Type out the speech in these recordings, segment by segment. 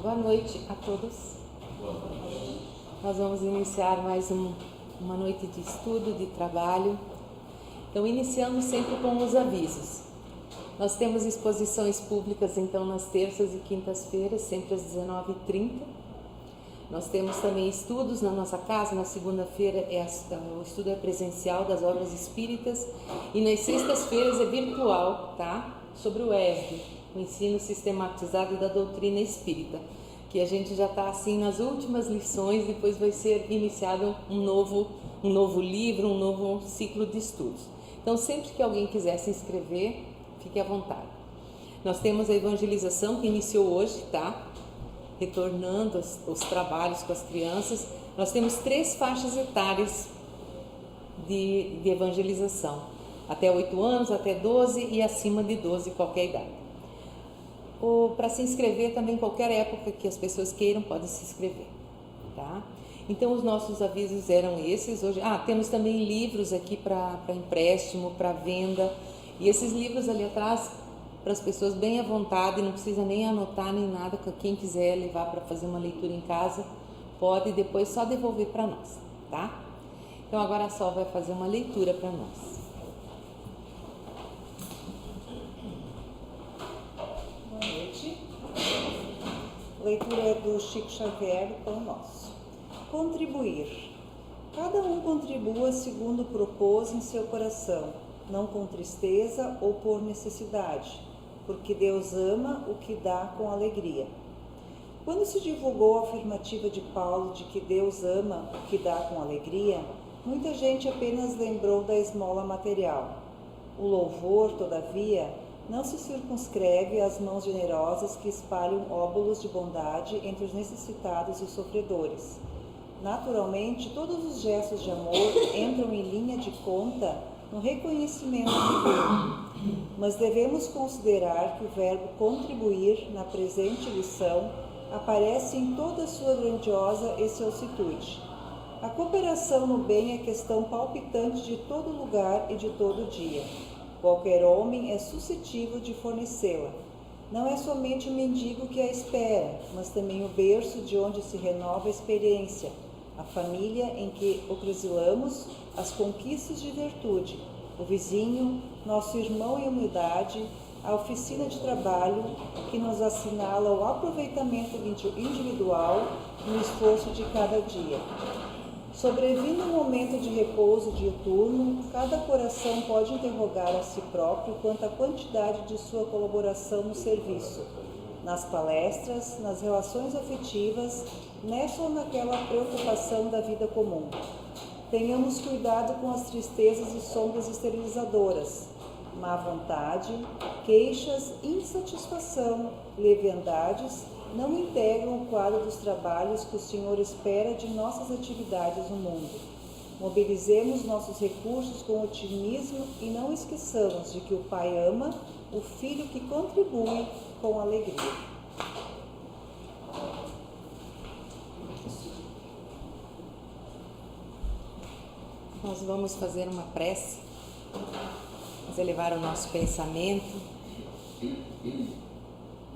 Boa noite a todos. Nós vamos iniciar mais uma noite de estudo, de trabalho. Então, iniciamos sempre com os avisos. Nós temos exposições públicas, então, nas terças e quintas-feiras, sempre às 19h30. Nós temos também estudos na nossa casa. Na segunda-feira o estudo é presencial das obras espíritas e nas sextas-feiras é virtual, tá? Sobre o ESD, o ensino sistematizado da doutrina espírita, que a gente já está assim nas últimas lições. Depois vai ser iniciado um novo livro, um novo ciclo de estudos. Então, sempre que alguém quiser se inscrever, fique à vontade. Nós temos a evangelização que iniciou hoje, tá? Retornando os trabalhos com as crianças. Nós temos 3 faixas etárias de evangelização: até 8 anos, até 12 e acima de 12, qualquer idade. Para se inscrever também, qualquer época que as pessoas queiram, podem se inscrever, tá? Então, os nossos avisos eram esses. Hoje, temos também livros aqui para empréstimo, para venda, e esses livros ali atrás, para as pessoas bem à vontade, não precisa nem anotar nem nada. Quem quiser levar para fazer uma leitura em casa, pode depois só devolver para nós, tá? Então, agora a Sol vai fazer uma leitura para nós. Leitura é do Chico Xavier, do Pão Nosso. Contribuir. Cada um contribua segundo propôs em seu coração, não com tristeza ou por necessidade, porque Deus ama o que dá com alegria. Quando se divulgou a afirmativa de Paulo de que Deus ama o que dá com alegria, muita gente apenas lembrou da esmola material. O louvor, todavia, não se circunscreve às mãos generosas que espalham óbolos de bondade entre os necessitados e os sofredores. Naturalmente, todos os gestos de amor entram em linha de conta no reconhecimento divino, mas devemos considerar que o verbo contribuir, na presente lição, aparece em toda a sua grandiosa excelsitude. A cooperação no bem é questão palpitante de todo lugar e de todo dia. Qualquer homem é suscetível de fornecê-la. Não é somente o mendigo que a espera, mas também o berço de onde se renova a experiência, a família em que ocrosilamos as conquistas de virtude, o vizinho, nosso irmão em humildade, a oficina de trabalho que nos assinala o aproveitamento individual no esforço de cada dia. Sobrevindo um momento de repouso diuturno, cada coração pode interrogar a si próprio quanto à quantidade de sua colaboração no serviço, nas palestras, nas relações afetivas, nessa ou naquela preocupação da vida comum. Tenhamos cuidado com as tristezas e sombras esterilizadoras, má vontade, queixas, insatisfação, leviandades, não integram o quadro dos trabalhos que o Senhor espera de nossas atividades no mundo. Mobilizemos nossos recursos com otimismo e não esqueçamos de que o Pai ama o filho que contribui com alegria. Nós vamos fazer uma prece, vamos elevar o nosso pensamento,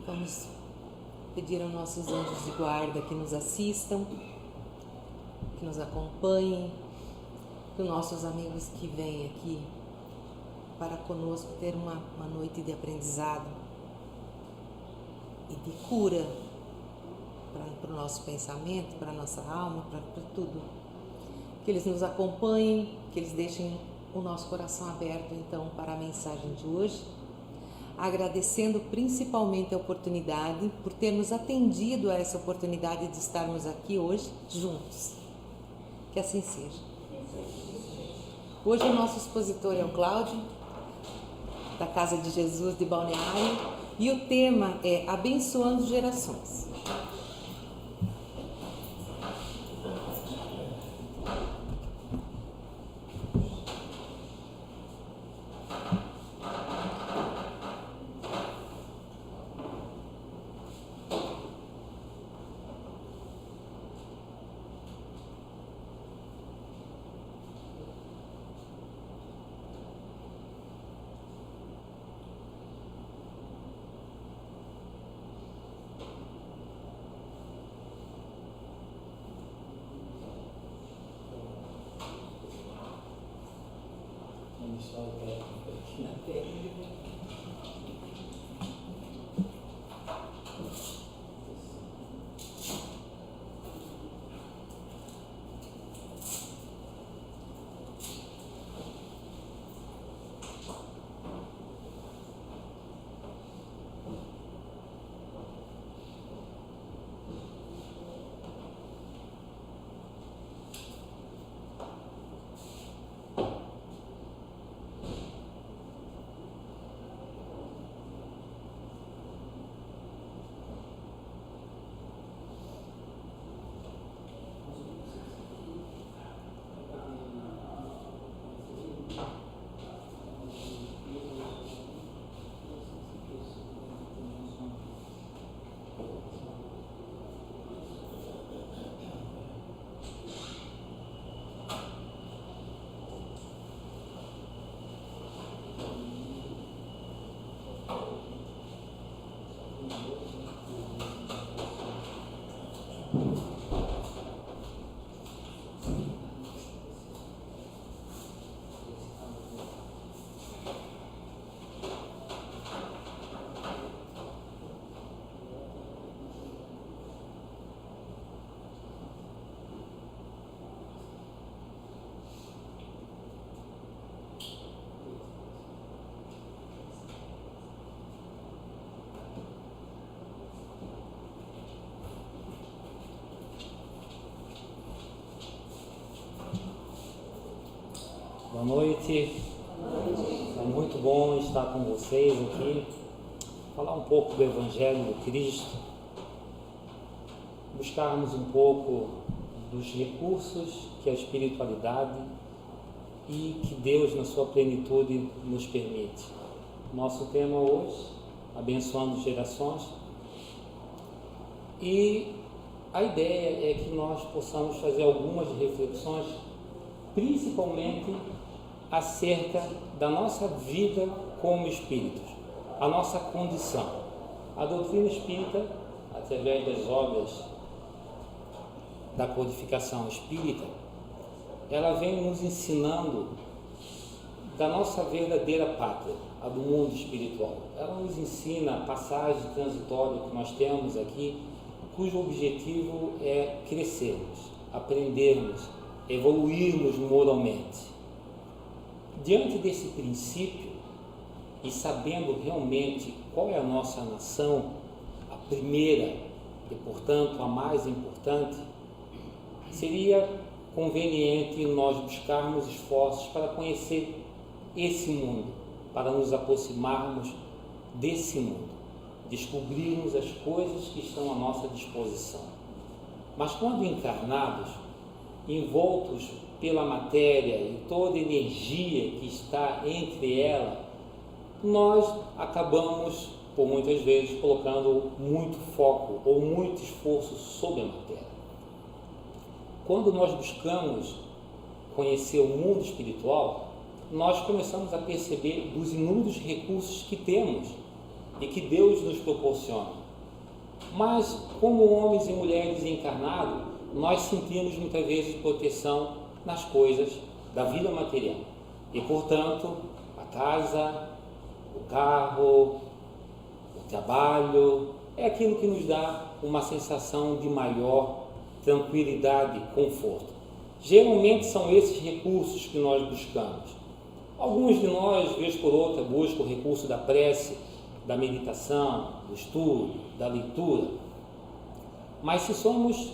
vamos pedir aos nossos anjos de guarda que nos assistam, que nos acompanhem, que os nossos amigos que vêm aqui para conosco ter uma noite de aprendizado e de cura para o nosso pensamento, para a nossa alma, para tudo. Que eles nos acompanhem, que eles deixem o nosso coração aberto, então, para a mensagem de hoje, agradecendo principalmente a oportunidade, por termos atendido a essa oportunidade de estarmos aqui hoje juntos. Que assim seja. Hoje o nosso expositor é o Cláudio, da Casa de Jesus de Balneário, e o tema é Abençoando Gerações. Boa noite. É muito bom estar com vocês aqui, falar um pouco do Evangelho de Cristo, buscarmos um pouco dos recursos que a espiritualidade e que Deus, na sua plenitude, nos permite. Nosso tema hoje, abençoando gerações, e a ideia é que nós possamos fazer algumas reflexões, principalmente acerca da nossa vida como espíritos, a nossa condição. A doutrina espírita, através das obras da codificação espírita, ela vem nos ensinando da nossa verdadeira pátria, a do mundo espiritual. Ela nos ensina a passagem transitória que nós temos aqui, cujo objetivo é crescermos, aprendermos, evoluirmos moralmente. Diante desse princípio, e sabendo realmente qual é a nossa nação, a primeira e, portanto, a mais importante, seria conveniente nós buscarmos esforços para conhecer esse mundo, para nos aproximarmos desse mundo, descobrirmos as coisas que estão à nossa disposição. Mas quando encarnados, envoltos pela matéria e toda a energia que está entre ela, nós acabamos, por muitas vezes, colocando muito foco ou muito esforço sobre a matéria. Quando nós buscamos conhecer o mundo espiritual, nós começamos a perceber dos inúmeros recursos que temos e que Deus nos proporciona. Mas, como homens e mulheres encarnados, nós sentimos muitas vezes proteção nas coisas da vida material. E, portanto, a casa, o carro, o trabalho, é aquilo que nos dá uma sensação de maior tranquilidade e conforto. Geralmente são esses recursos que nós buscamos. Alguns de nós, vez por outra, buscam o recurso da prece, da meditação, do estudo, da leitura. Mas se somos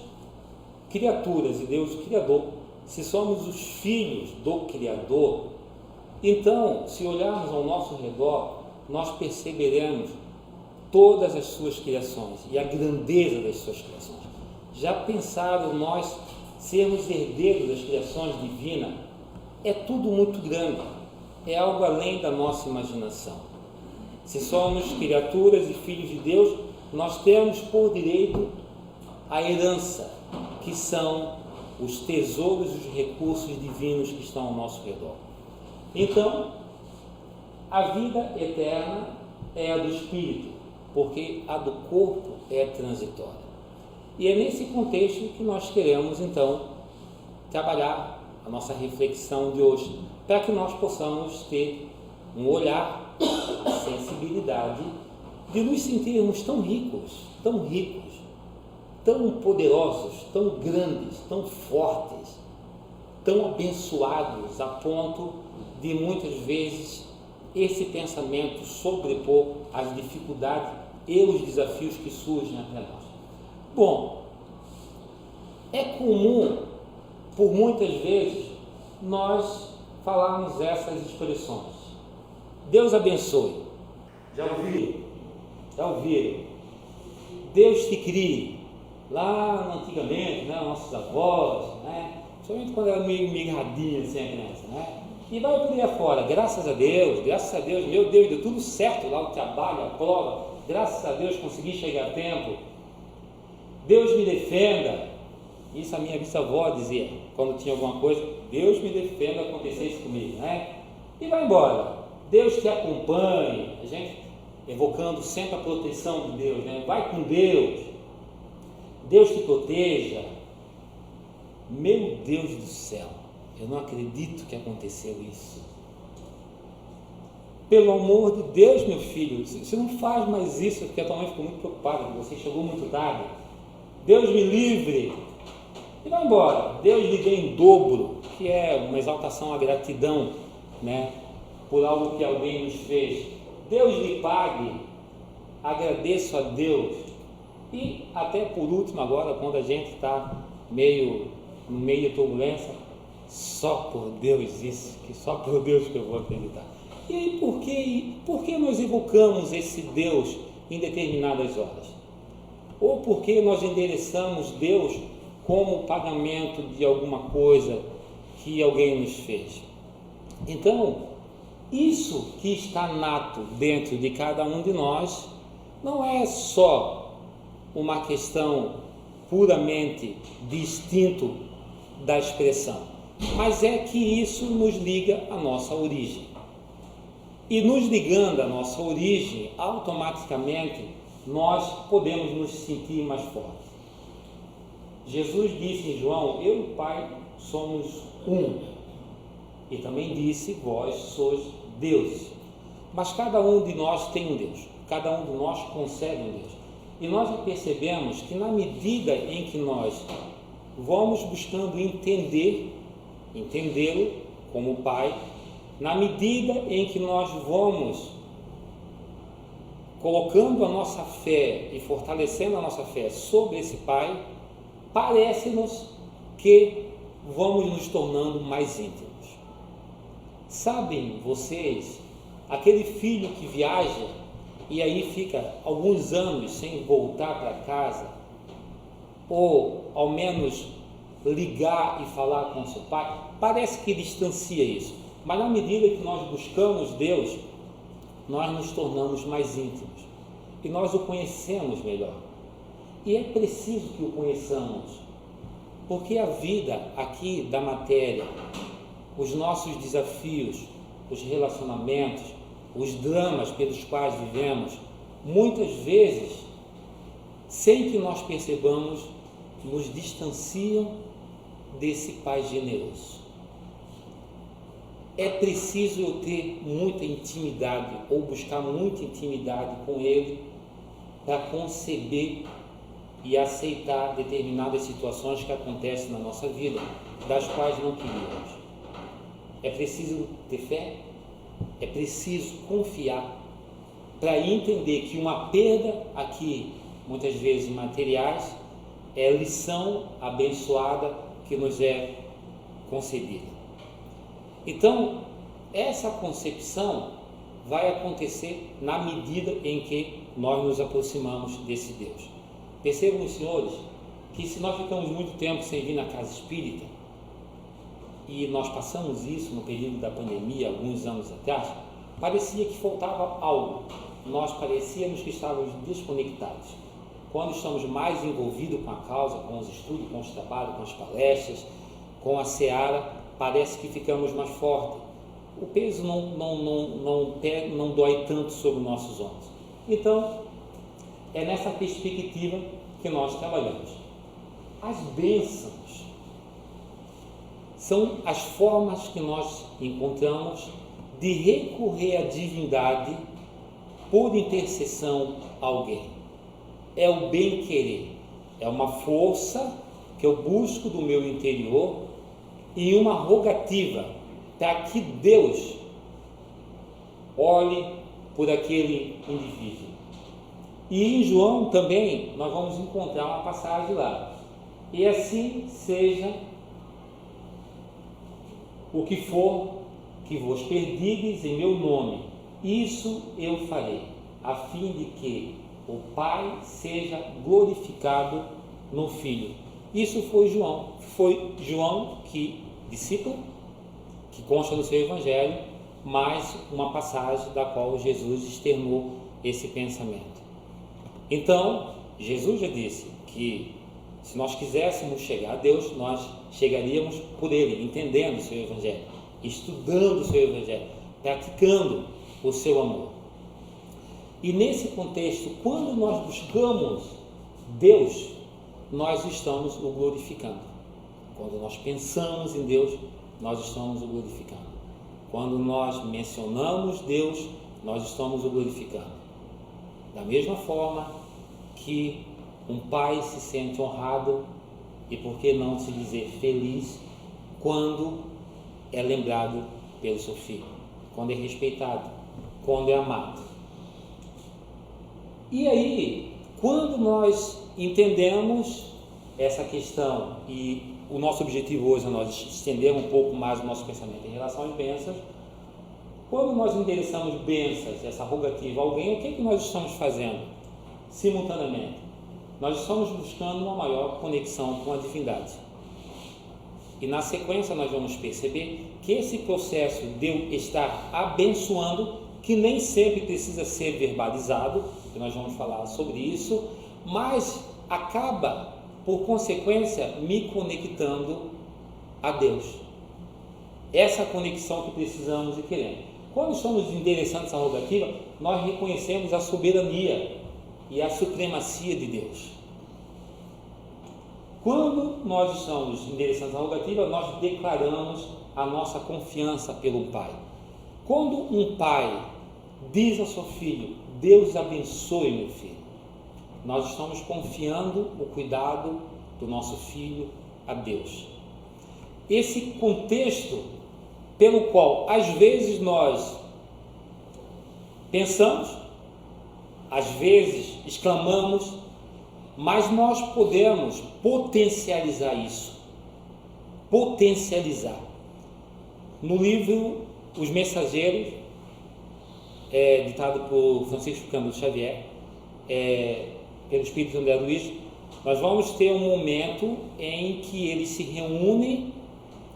criaturas e Deus Criador, se somos os filhos do Criador, então, se olharmos ao nosso redor, nós perceberemos todas as suas criações e a grandeza das suas criações. Já pensaram nós sermos herdeiros das criações divinas? É tudo muito grande, é algo além da nossa imaginação. Se somos criaturas e filhos de Deus, nós temos por direito a herança, que são os tesouros e os recursos divinos que estão ao nosso redor. Então, a vida eterna é a do espírito, porque a do corpo é transitória. E é nesse contexto que nós queremos, então, trabalhar a nossa reflexão de hoje, para que nós possamos ter um olhar, a sensibilidade de nos sentirmos tão ricos, tão poderosos, tão grandes, tão fortes, tão abençoados, a ponto de muitas vezes esse pensamento sobrepor as dificuldades e os desafios que surgem até nós. Bom, é comum, por muitas vezes, nós falarmos essas expressões. Deus abençoe. Já ouviram? Deus te crie. Lá antigamente, né, nossos avós, né, somente quando era meio miradinha assim a criança, né, e vai por aí afora, graças a Deus, meu Deus, deu tudo certo lá, o trabalho, a prova, graças a Deus consegui chegar a tempo, Deus me defenda. Isso a minha bisavó dizia, quando tinha alguma coisa, Deus me defenda acontecer isso comigo, né, e vai embora, Deus te acompanhe, a gente evocando sempre a proteção de Deus, né, vai com Deus, Deus te proteja. Meu Deus do céu, eu não acredito que aconteceu isso. Pelo amor de Deus, meu filho, você não faz mais isso, porque a tua mãe ficou muito preocupada, você chegou muito tarde. Deus me livre. E vai embora. Deus lhe dê em dobro, que é uma exaltação à gratidão, né, por algo que alguém nos fez. Deus lhe pague. Agradeço a Deus. E até por último agora, quando a gente está no meio de turbulência, só por Deus isso, que só por Deus que eu vou acreditar. E aí, por que nós evocamos esse Deus em determinadas horas? Ou por que nós endereçamos Deus como pagamento de alguma coisa que alguém nos fez? Então, isso que está nato dentro de cada um de nós não é só uma questão puramente de instinto da expressão, mas é que isso nos liga à nossa origem. E nos ligando à nossa origem, automaticamente nós podemos nos sentir mais fortes. Jesus disse em João: eu e o Pai somos um. E também disse: vós sois Deus. Mas cada um de nós tem um Deus, cada um de nós concebe um Deus. E nós percebemos que na medida em que nós vamos buscando entendê-lo como Pai, na medida em que nós vamos colocando a nossa fé e fortalecendo a nossa fé sobre esse Pai, parece-nos que vamos nos tornando mais íntimos. Sabem vocês, aquele filho que viaja e aí fica alguns anos sem voltar para casa, ou ao menos ligar e falar com seu pai, parece que distancia isso, mas na medida que nós buscamos Deus, nós nos tornamos mais íntimos e nós o conhecemos melhor. E é preciso que o conheçamos, porque a vida aqui da matéria, os nossos desafios, os relacionamentos, os dramas pelos quais vivemos, muitas vezes, sem que nós percebamos, nos distanciam desse Pai generoso. É preciso eu ter muita intimidade, ou buscar muita intimidade com Ele, para conceber e aceitar determinadas situações que acontecem na nossa vida, das quais não queríamos. É preciso ter fé, é preciso confiar para entender que uma perda aqui, muitas vezes materiais, é lição abençoada que nos é concedida. Então, essa concepção vai acontecer na medida em que nós nos aproximamos desse Deus. Percebam, senhores, que se nós ficamos muito tempo sem vir na casa espírita, e nós passamos isso no período da pandemia, alguns anos atrás, parecia que faltava algo. Nós parecíamos que estávamos desconectados. Quando estamos mais envolvidos com a causa, com os estudos, com os trabalhos, com as palestras, com a seara, parece que ficamos mais fortes. O peso não dói tanto sobre nossos ombros. Então, é nessa perspectiva que nós trabalhamos. As bênçãos são as formas que nós encontramos de recorrer à divindade por intercessão a alguém. É o bem-querer, é uma força que eu busco do meu interior e uma rogativa para que Deus olhe por aquele indivíduo. E em João também nós vamos encontrar uma passagem lá: e assim seja o que for que vos perdides em meu nome, isso eu farei, a fim de que o Pai seja glorificado no Filho. Isso foi João que discípulo, que consta no seu Evangelho, mais uma passagem da qual Jesus externou esse pensamento. Então, Jesus já disse que se nós quiséssemos chegar a Deus, nós chegaríamos por Ele, entendendo o seu Evangelho, estudando o seu Evangelho, praticando o seu amor. E nesse contexto, quando nós buscamos Deus, nós estamos o glorificando. Quando nós pensamos em Deus, nós estamos o glorificando. Quando nós mencionamos Deus, nós estamos o glorificando. Da mesma forma que um pai se sente honrado, e por que não se dizer feliz, quando é lembrado pelo seu filho, quando é respeitado, quando é amado. E aí, quando nós entendemos essa questão e o nosso objetivo hoje é nós estender um pouco mais o nosso pensamento em relação às bênçãos. Quando nós endereçamos bênçãos, essa rogativa a alguém, o que é que nós estamos fazendo simultaneamente? Nós estamos buscando uma maior conexão com a divindade. E na sequência nós vamos perceber que esse processo de eu estar abençoando, que nem sempre precisa ser verbalizado, que nós vamos falar sobre isso, mas acaba, por consequência, me conectando a Deus. Essa conexão que precisamos e queremos. Quando estamos endereçando essa rogativa, nós reconhecemos a soberania e a supremacia de Deus. Quando nós estamos endereçando essa rogativa, nós declaramos a nossa confiança pelo Pai. Quando um pai diz ao seu filho: Deus abençoe meu filho, nós estamos confiando o cuidado do nosso filho a Deus. Esse contexto pelo qual às vezes nós pensamos, às vezes exclamamos, mas nós podemos potencializar isso. Potencializar. No livro Os Mensageiros, ditado por Francisco Cândido Xavier, pelo Espírito André Luiz, nós vamos ter um momento em que eles se reúnem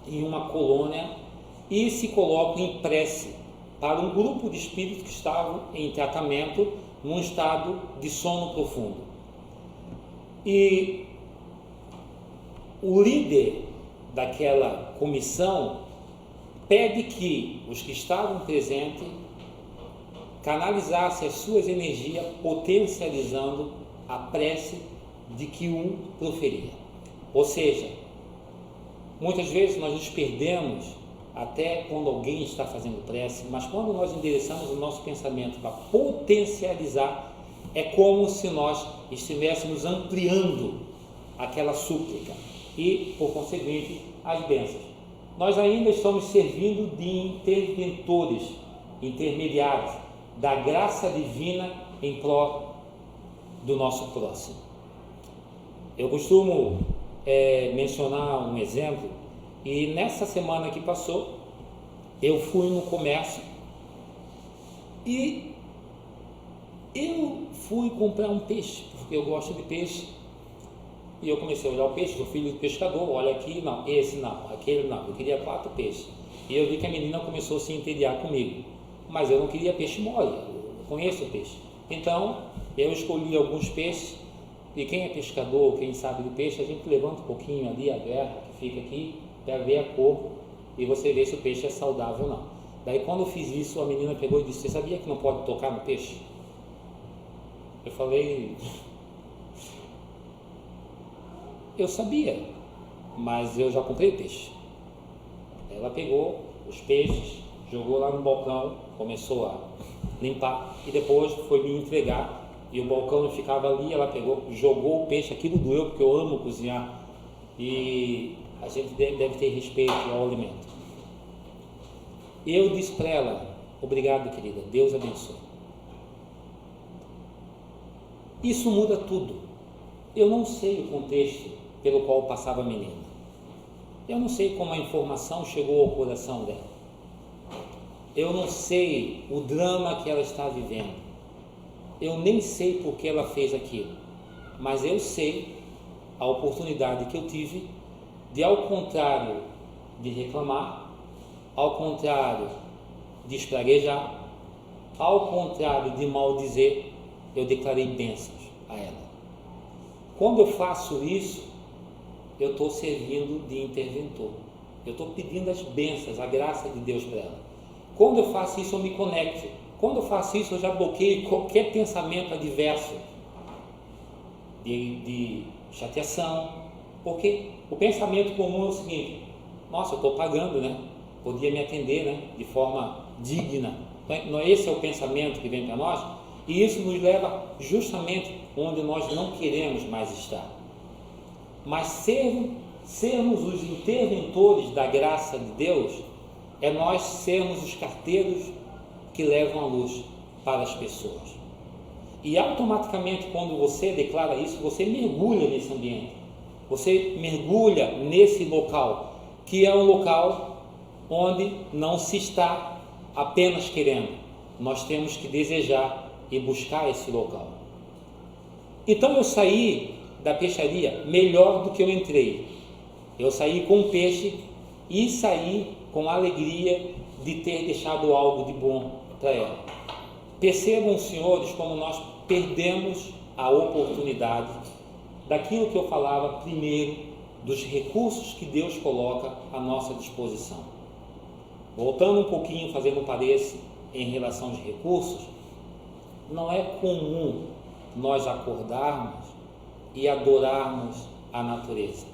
em uma colônia e se colocam em prece para um grupo de espíritos que estavam em tratamento num estado de sono profundo. E o líder daquela comissão pede que os que estavam presentes canalizassem as suas energias, potencializando a prece de que um proferia. Ou seja, muitas vezes nós nos perdemos até quando alguém está fazendo prece, mas quando nós endereçamos o nosso pensamento para potencializar, é como se nós estivéssemos ampliando aquela súplica e, por conseguinte, as bênçãos. Nós ainda estamos servindo de interventores, intermediários da graça divina em prol do nosso próximo. Eu costumo mencionar um exemplo, e nessa semana que passou, eu fui no comércio e eu fui comprar um peixe, porque eu gosto de peixe, e eu comecei a olhar o peixe, sou filho de pescador, olha aqui, não, esse não, aquele não, eu queria 4 peixes, e eu vi que a menina começou a se entediar comigo, mas eu não queria peixe mole, eu conheço o peixe, então eu escolhi alguns peixes, e quem é pescador, quem sabe de peixe, a gente levanta um pouquinho ali a verga que fica aqui, para ver a cor, e você vê se o peixe é saudável ou não. Daí quando eu fiz isso, a menina pegou e disse: você sabia que não pode tocar no peixe? Eu falei: eu sabia, mas eu já comprei peixe. Ela pegou os peixes, jogou lá no balcão, começou a limpar, e depois foi me entregar, e o balcão ficava ali, ela pegou, jogou o peixe, aquilo doeu, porque eu amo cozinhar, e a gente deve ter respeito ao alimento. E eu disse para ela: obrigado, querida, Deus abençoe. Isso muda tudo. Eu não sei o contexto pelo qual passava a menina. Eu não sei como a informação chegou ao coração dela. Eu não sei o drama que ela está vivendo. Eu nem sei por que ela fez aquilo. Mas eu sei a oportunidade que eu tive de, ao contrário de reclamar, ao contrário de espraguejar, ao contrário de maldizer, eu declarei bênçãos a ela. Quando eu faço isso, eu estou servindo de interventor. Eu estou pedindo as bênçãos, a graça de Deus para ela. Quando eu faço isso, eu me conecto. Quando eu faço isso, eu já bloqueio qualquer pensamento adverso de chateação. Porque o pensamento comum é o seguinte: nossa, eu estou pagando, né? Podia me atender, né? De forma digna. Então, esse é o pensamento que vem para nós, e isso nos leva justamente onde nós não queremos mais estar. Mas sermos os interventores da graça de Deus é nós sermos os carteiros que levam a luz para as pessoas. E automaticamente, quando você declara isso, você mergulha nesse ambiente. Você mergulha nesse local, que é um local onde não se está apenas querendo. Nós temos que desejar e buscar esse local. Então eu saí da peixaria melhor do que eu entrei. Eu saí com peixe e saí com a alegria de ter deixado algo de bom para ela. Percebam, senhores, como nós perdemos a oportunidade daquilo que eu falava primeiro, dos recursos que Deus coloca à nossa disposição. Voltando um pouquinho, fazendo um parênteses em relação aos recursos, não é comum nós acordarmos e adorarmos a natureza.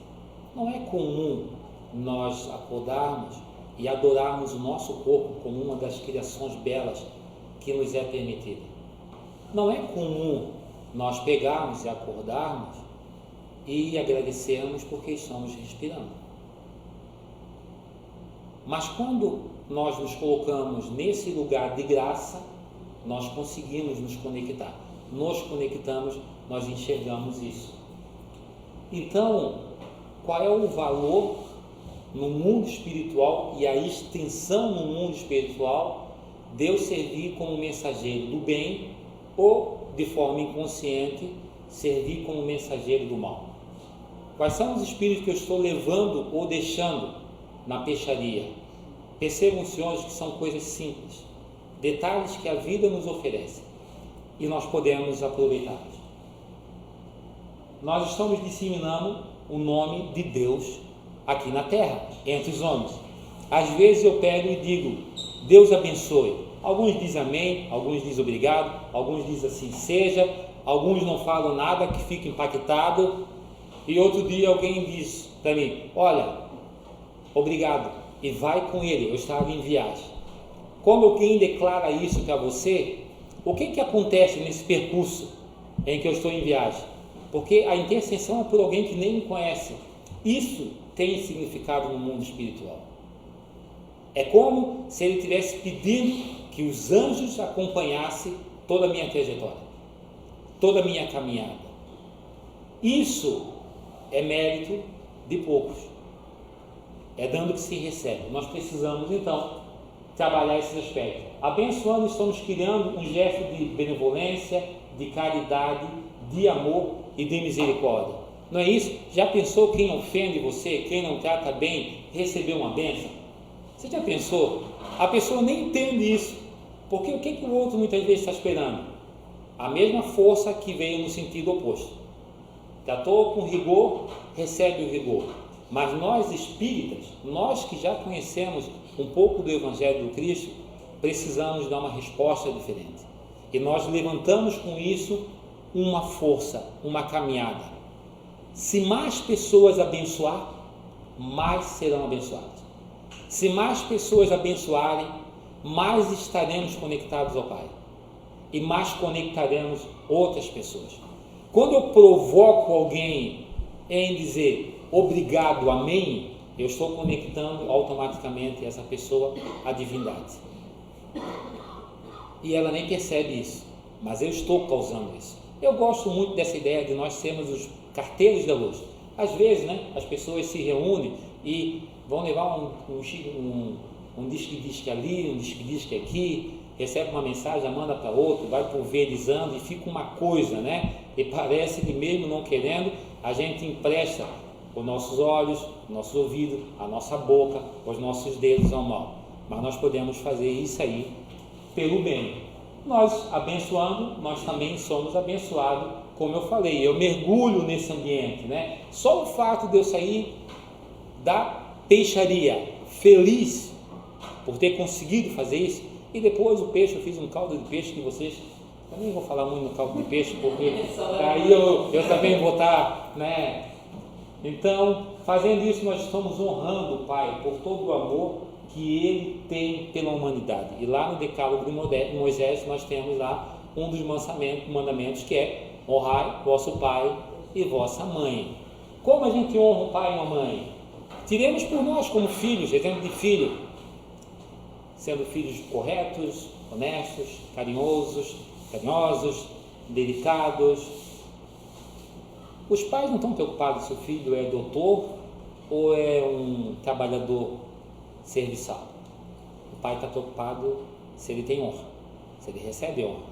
Não é comum nós acordarmos e adorarmos o nosso corpo como uma das criações belas que nos é permitida. Não é comum nós pegarmos e acordarmos e agradecermos porque estamos respirando. Mas quando nós nos colocamos nesse lugar de graça, nós conseguimos nos conectar. Nos conectamos, nós enxergamos isso. Então, qual é o valor no mundo espiritual e a extensão no mundo espiritual de eu servir como mensageiro do bem ou, de forma inconsciente, servir como mensageiro do mal? Quais são os espíritos que eu estou levando ou deixando na peixaria? Percebam, senhores, que são coisas simples, detalhes que a vida nos oferece e nós podemos aproveitá-los. Nós estamos disseminando o nome de Deus aqui na terra, entre os homens. Às vezes eu pego e digo, Deus abençoe. Alguns dizem amém, alguns dizem obrigado, alguns dizem assim seja, alguns não falam nada, que fica impactado. E outro dia alguém diz para mim, olha, obrigado, e vai com ele, eu estava em viagem. Quando alguém declara isso para você, o que acontece nesse percurso em que eu estou em viagem? Porque a intercessão é por alguém que nem me conhece. Isso tem significado no mundo espiritual. É como se ele estivesse pedindo que os anjos acompanhassem toda a minha trajetória, toda a minha caminhada. Isso é mérito de poucos. É dando que se recebe. Nós precisamos, então, trabalhar esses aspectos. Abençoando, estamos criando um gesto de benevolência, de caridade, de amor e de misericórdia. Não é isso? Já pensou quem ofende você, quem não trata bem, receber uma bênção? Você já pensou? A pessoa nem entende isso. Porque o que o outro muitas vezes está esperando? A mesma força que veio no sentido oposto. Tratou com rigor, recebe o rigor. Mas nós espíritas, nós que já conhecemos um pouco do Evangelho do Cristo, precisamos dar uma resposta diferente. E nós levantamos com isso uma força, uma caminhada. Se mais pessoas abençoar, mais serão abençoadas. Se mais pessoas abençoarem, mais estaremos conectados ao Pai. E mais conectaremos outras pessoas. Quando eu provoco alguém em dizer obrigado, amém, eu estou conectando automaticamente essa pessoa à divindade. E ela nem percebe isso, mas eu estou causando isso. Eu gosto muito dessa ideia de nós sermos os carteiros da luz. Às vezes, as pessoas se reúnem e vão levar um disque ali, um disque aqui, recebe uma mensagem, manda para outro, vai pulverizando e fica uma coisa, E parece que mesmo não querendo, a gente empresta os nossos olhos, o nosso ouvido, a nossa boca, os nossos dedos ao mal. Mas nós podemos fazer isso aí pelo bem. Nós abençoando, nós também somos abençoados, como eu falei, eu mergulho nesse ambiente, Só o fato de eu sair da peixaria feliz por ter conseguido fazer isso, e depois o peixe, eu fiz um caldo de peixe que vocês, eu nem vou falar muito no caldo de peixe, porque aí eu também vou estar, Então, fazendo isso, nós estamos honrando o Pai por todo o amor que Ele tem pela humanidade. E lá no Decálogo de Moisés, nós temos lá um dos mandamentos que é honrai vosso pai e vossa mãe. Como a gente honra o pai e a mãe? Tiremos por nós como filhos, exemplo de filho, sendo filhos corretos, honestos, carinhosos, delicados, Os pais não estão preocupados se o filho é doutor ou é um trabalhador serviçal. O pai está preocupado se ele tem honra, se ele recebe honra.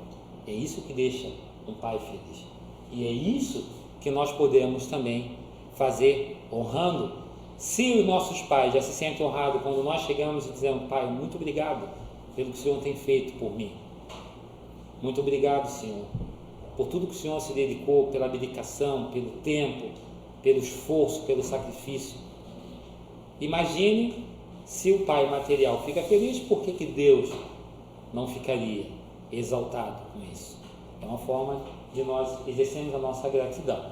É isso que deixa um pai feliz. E é isso que nós podemos também fazer honrando. Se os nossos pais já se sentem honrados quando nós chegamos e dizemos: Pai, muito obrigado pelo que o Senhor tem feito por mim. Muito obrigado, Senhor, por tudo que o Senhor se dedicou, pela dedicação, pelo tempo, pelo esforço, pelo sacrifício. Imagine se o pai material fica feliz, por que Deus não ficaria exaltado com isso? É uma forma de nós exercermos a nossa gratidão.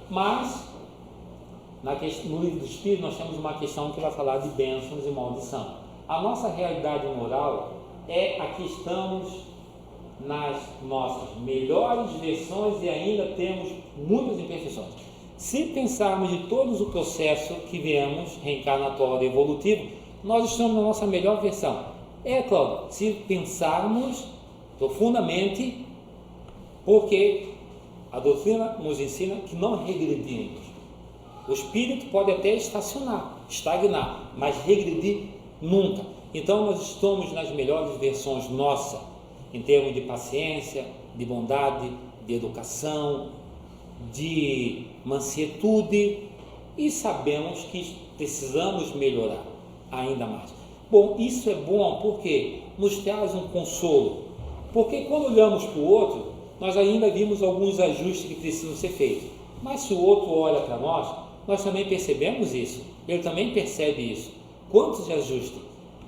Mas, no livro do Espírito, nós temos uma questão que vai falar de bênçãos e maldição. A nossa realidade moral é a que estamos nas nossas melhores versões e ainda temos muitas imperfeições. Se pensarmos de todo o processo que viemos, reencarnatório e evolutivo, nós estamos na nossa melhor versão. É claro, se pensarmos profundamente, porque a doutrina nos ensina que não regredimos. O espírito pode até estacionar, estagnar, mas regredir nunca. Então nós estamos nas melhores versões nossas, em termos de paciência, de bondade, de educação, de mansuetude, e sabemos que precisamos melhorar ainda mais. Bom, isso é bom porque nos traz um consolo, porque quando olhamos para o outro, nós ainda vimos alguns ajustes que precisam ser feitos, mas se o outro olha para nós também percebemos isso, ele também percebe isso. Quantos ajustes?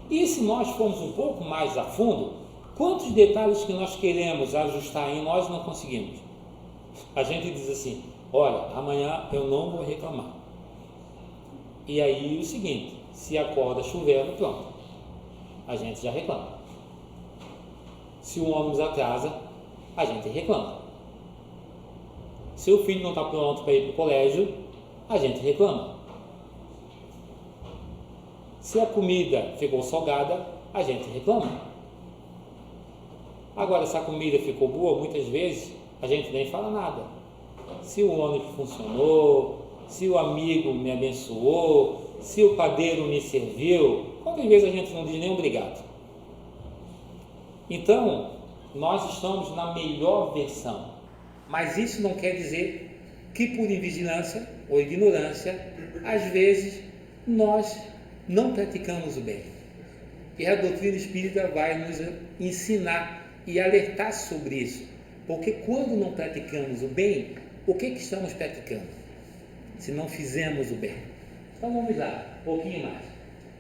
E se nós formos um pouco mais a fundo, quantos detalhes que nós queremos ajustar em nós não conseguimos? A gente diz assim: olha, amanhã eu não vou reclamar. E aí o seguinte, se acorda chovendo, pronto, a gente já reclama. Se o ônibus atrasa, a gente reclama. Se o filho não está pronto para ir para o colégio, a gente reclama. Se a comida ficou salgada, a gente reclama. Agora, se a comida ficou boa, muitas vezes a gente nem fala nada. Se o ônibus funcionou, se o amigo me abençoou, se o padeiro me serviu, quantas vezes a gente não diz nem obrigado? Então, nós estamos na melhor versão, mas isso não quer dizer que por invigilância ou ignorância, às vezes, nós não praticamos o bem. E a doutrina espírita vai nos ensinar e alertar sobre isso, porque quando não praticamos o bem, o que estamos praticando? Se não fizemos o bem. Então vamos lá, um pouquinho mais.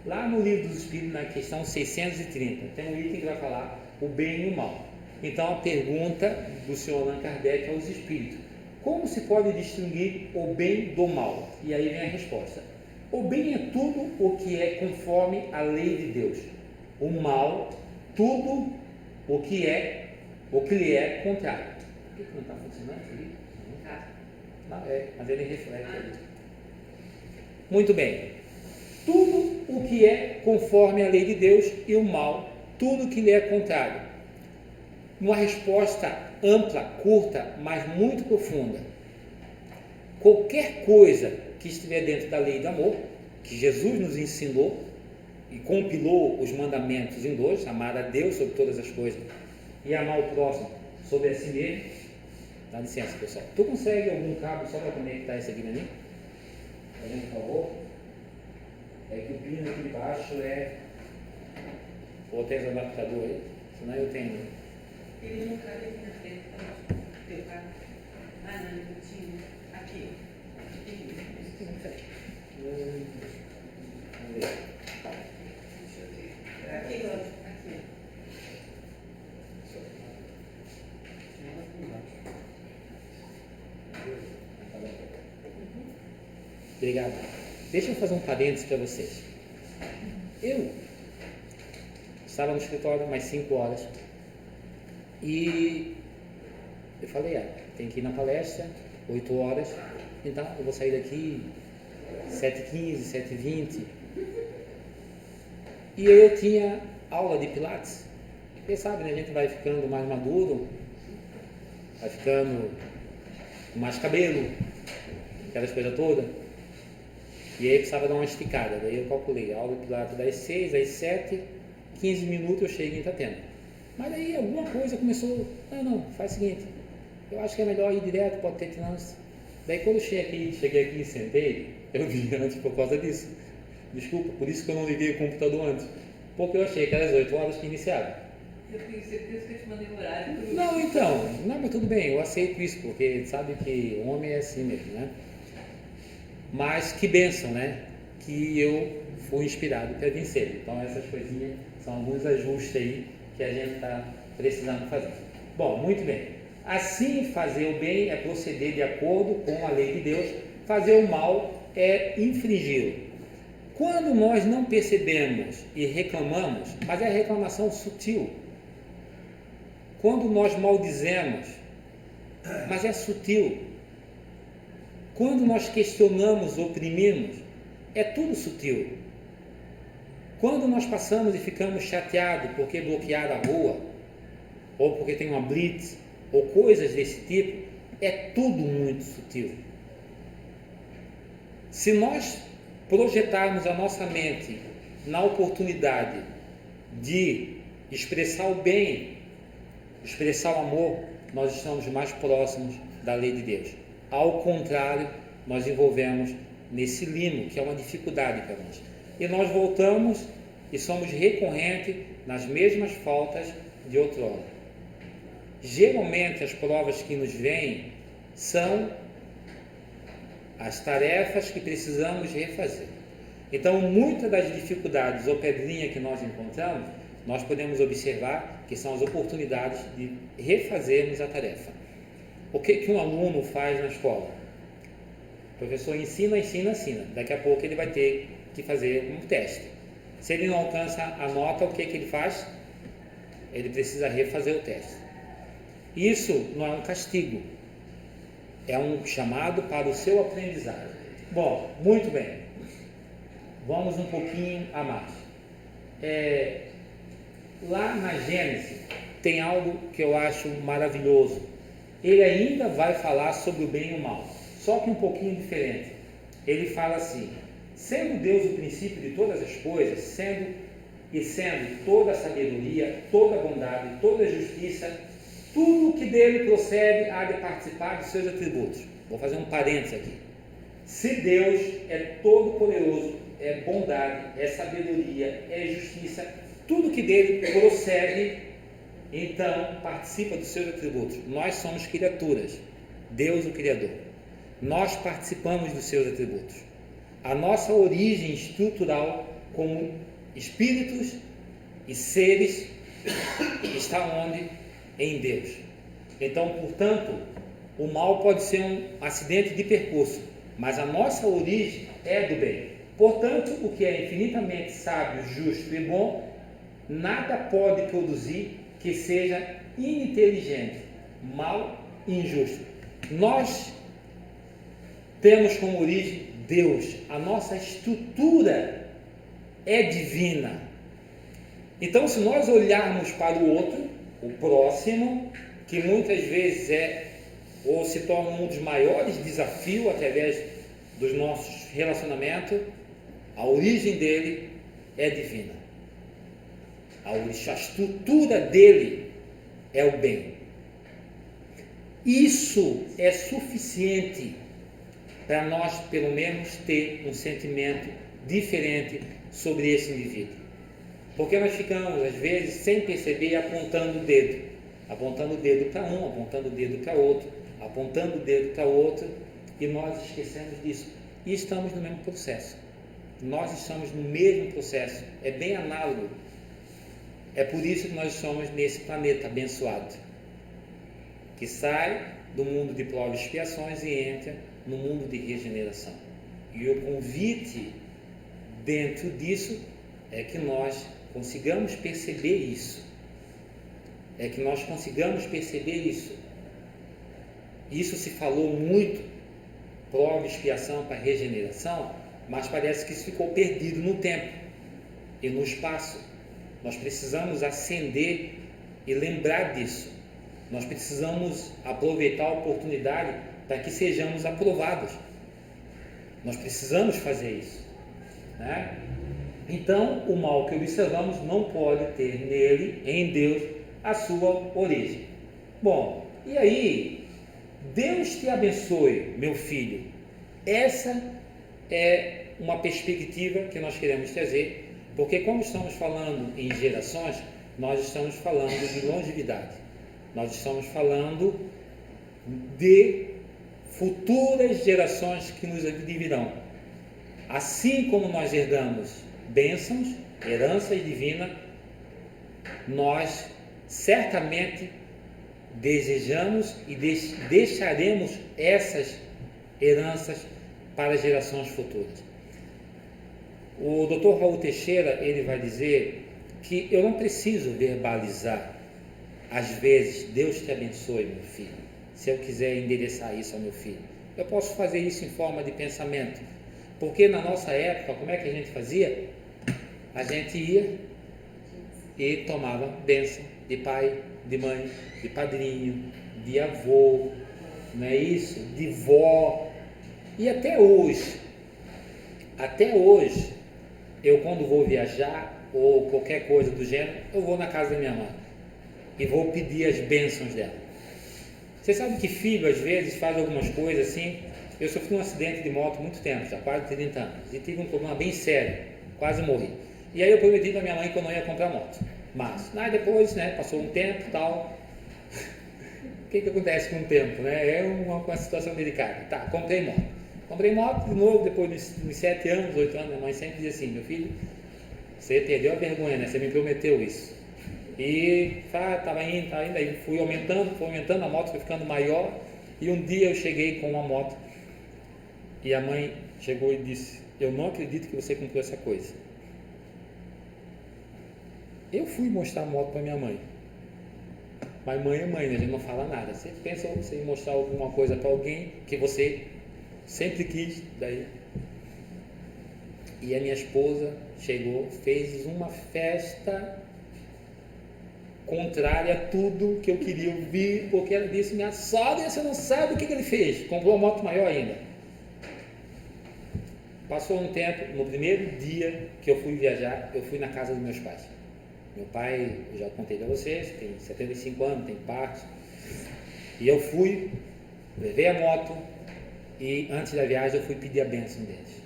Lá no livro dos Espíritos, na questão 630, tem um item que vai falar o bem e o mal. Então a pergunta do senhor Allan Kardec aos Espíritos: como se pode distinguir o bem do mal? E aí vem a resposta: o bem é tudo o que é conforme a lei de Deus. O mal, tudo o que lhe é contrário. Por que não está funcionando isso ali? Não, mas ele reflete ali. Muito bem. Tudo o que é conforme a lei de Deus, e o mal, tudo o que lhe é contrário. Uma resposta ampla, curta, mas muito profunda. Qualquer coisa que estiver dentro da lei do amor, que Jesus nos ensinou e compilou os mandamentos em dois: amar a Deus sobre todas as coisas e amar o próximo sobre a si mesmo. Dá licença, pessoal. Tu consegue algum cabo só para conectar isso aqui para mim? Por favor? É que o pino aqui embaixo é... Ou tem o adaptador aí? Senão eu tenho. Ele não cabe aqui na frente, tá? Teu carro. Ah, não, ele tinha. Aqui. Aqui na frente. Vamos ver. Deixa eu ver. Aqui, ó. Aqui. Obrigado. Deixa eu fazer um parênteses para vocês. Eu estava no escritório mais 5 horas e eu falei: tem que ir na palestra 8 horas, então eu vou sair daqui 7h15, 7h20. E eu tinha aula de Pilates. Porque sabe, né? A gente vai ficando mais maduro, vai ficando com mais cabelo, aquelas coisas todas. E aí precisava dar uma esticada. Daí eu calculei, a aula de Pilates das 6 às 7, 15 minutos eu chego em Itapema. Mas aí alguma coisa começou, não, faz o seguinte, eu acho que é melhor ir direto, pode ter trânsito. Daí quando eu cheguei aqui e sentei, eu vi antes por causa disso. Desculpa, por isso que eu não liguei o computador antes. Porque eu achei que era às 8 horas que iniciava. Eu tenho certeza que eu te mandei o horário. Não, então, mas tudo bem, eu aceito isso, porque sabe que homem é assim mesmo, né? Mas que bênção, né? Que eu fui inspirado para vir cedo. Então essas coisinhas são alguns ajustes aí que a gente está precisando fazer. Bom, muito bem. Assim, fazer o bem é proceder de acordo com a lei de Deus, fazer o mal é infringi-lo. Quando nós não percebemos e reclamamos, mas é reclamação sutil. Quando nós maldizemos, mas é sutil. Quando nós questionamos, oprimimos, é tudo sutil. Quando nós passamos e ficamos chateados porque bloquearam a rua, ou porque tem uma blitz, ou coisas desse tipo, é tudo muito sutil. Se nós projetarmos a nossa mente na oportunidade de expressar o bem, expressar o amor, nós estamos mais próximos da lei de Deus. Ao contrário, nós envolvemos nesse limo, que é uma dificuldade para nós. E nós voltamos e somos recorrentes nas mesmas faltas de outrora. Geralmente, as provas que nos vêm são as tarefas que precisamos refazer. Então, muitas das dificuldades ou pedrinhas que nós encontramos, nós podemos observar que são as oportunidades de refazermos a tarefa. O que um aluno faz na escola? O professor ensina. Daqui a pouco ele vai ter que fazer um teste. Se ele não alcança a nota, o que ele faz? Ele precisa refazer o teste. Isso não é um castigo, é um chamado para o seu aprendizado. Bom, muito bem. Vamos um pouquinho a mais. Lá na Gênesis tem algo que eu acho maravilhoso. Ele ainda vai falar sobre o bem e o mal, só que um pouquinho diferente. Ele fala assim: sendo Deus o princípio de todas as coisas, sendo toda a sabedoria, toda a bondade, toda a justiça, tudo que dele procede há de participar dos seus atributos. Vou fazer um parênteses aqui. Se Deus é todo poderoso, é bondade, é sabedoria, é justiça, tudo que dele procede, então participa dos seus atributos. Nós somos criaturas, Deus o Criador. Nós participamos dos seus atributos. A nossa origem estrutural como espíritos e seres está onde? Em Deus. Então, portanto, o mal pode ser um acidente de percurso, mas a nossa origem é do bem. Portanto, o que é infinitamente sábio, justo e bom, nada pode produzir que seja ininteligente, mal e injusto. Nós temos como origem Deus, a nossa estrutura é divina. Então, se nós olharmos para o outro, o próximo, que muitas vezes ou se torna um dos maiores desafios através dos nossos relacionamentos, a origem dele é divina. A estrutura dele é o bem. Isso é suficiente para nós, pelo menos, ter um sentimento diferente sobre esse indivíduo. Porque nós ficamos, às vezes, sem perceber, apontando o dedo para um, apontando o dedo para outro, apontando o dedo para outro, e nós esquecemos disso. E estamos no mesmo processo. Nós estamos no mesmo processo. É bem análogo. É por isso que nós somos nesse planeta abençoado, que sai do mundo de provas e expiações e entra no mundo de regeneração. E o convite dentro disso é que nós consigamos perceber isso. Isso se falou muito, prova, expiação para regeneração, mas parece que isso ficou perdido no tempo e no espaço. Nós precisamos acender e lembrar disso. Nós precisamos aproveitar a oportunidade para que sejamos aprovados. Nós precisamos fazer isso, né? Então, o mal que observamos não pode ter nele, em Deus, a sua origem. Bom, e aí, Deus te abençoe, meu filho. Essa é uma perspectiva que nós queremos trazer, porque como estamos falando em gerações, nós estamos falando de longevidade. Nós estamos falando de futuras gerações que nos virão. Assim como nós herdamos bênçãos, heranças divinas, nós certamente desejamos e deixaremos essas heranças para gerações futuras. O Dr. Raul Teixeira, ele vai dizer que eu não preciso verbalizar, às vezes, Deus te abençoe, meu filho, se eu quiser endereçar isso ao meu filho. Eu posso fazer isso em forma de pensamento, porque na nossa época, como é que a gente fazia? A gente ia e tomava bênção de pai, de mãe, de padrinho, de avô, não é isso? De vó. E até hoje, eu quando vou viajar ou qualquer coisa do gênero, eu vou na casa da minha mãe e vou pedir as bênçãos dela. Você sabe que filho às vezes faz algumas coisas assim. Eu sofri um acidente de moto há muito tempo, já quase 30 anos, e tive um problema bem sério, quase morri. E aí eu prometi para minha mãe que eu não ia comprar moto. Mas depois, passou um tempo e tal. O que acontece com o tempo, né? É uma situação delicada. Tá, comprei moto. Comprei moto de novo, depois de 7 anos, 8 anos, minha mãe sempre dizia assim: meu filho, você perdeu a vergonha, né? Você me prometeu isso. E estava indo, aí fui aumentando, a moto foi ficando maior. E um dia eu cheguei com uma moto e a mãe chegou e disse: eu não acredito que você comprou essa coisa. Eu fui mostrar a moto para minha mãe. Mas mãe é mãe, né? A gente não fala nada. Você pensa em você mostrar alguma coisa para alguém que você sempre quis, daí. E a minha esposa chegou, fez uma festa contrária a tudo que eu queria ouvir, porque ela disse: minha sogra, você não sabe o que ele fez, comprou uma moto maior ainda. Passou um tempo, no primeiro dia que eu fui viajar, eu fui na casa dos meus pais. Meu pai, eu já contei para vocês, tem 75 anos, tem parte. E eu fui, levei a moto e antes da viagem eu fui pedir a bênção deles.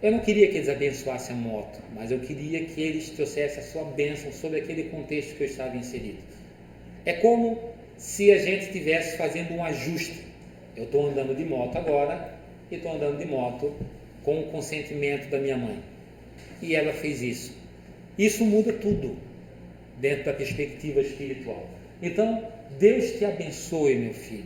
Eu não queria que eles abençoassem a moto, mas eu queria que eles trouxessem a sua bênção sobre aquele contexto que eu estava inserido. É como se a gente estivesse fazendo um ajuste. Eu estou andando de moto agora e estou andando de moto com o consentimento da minha mãe. E ela fez isso. Isso muda tudo dentro da perspectiva espiritual. Então, Deus te abençoe, meu filho.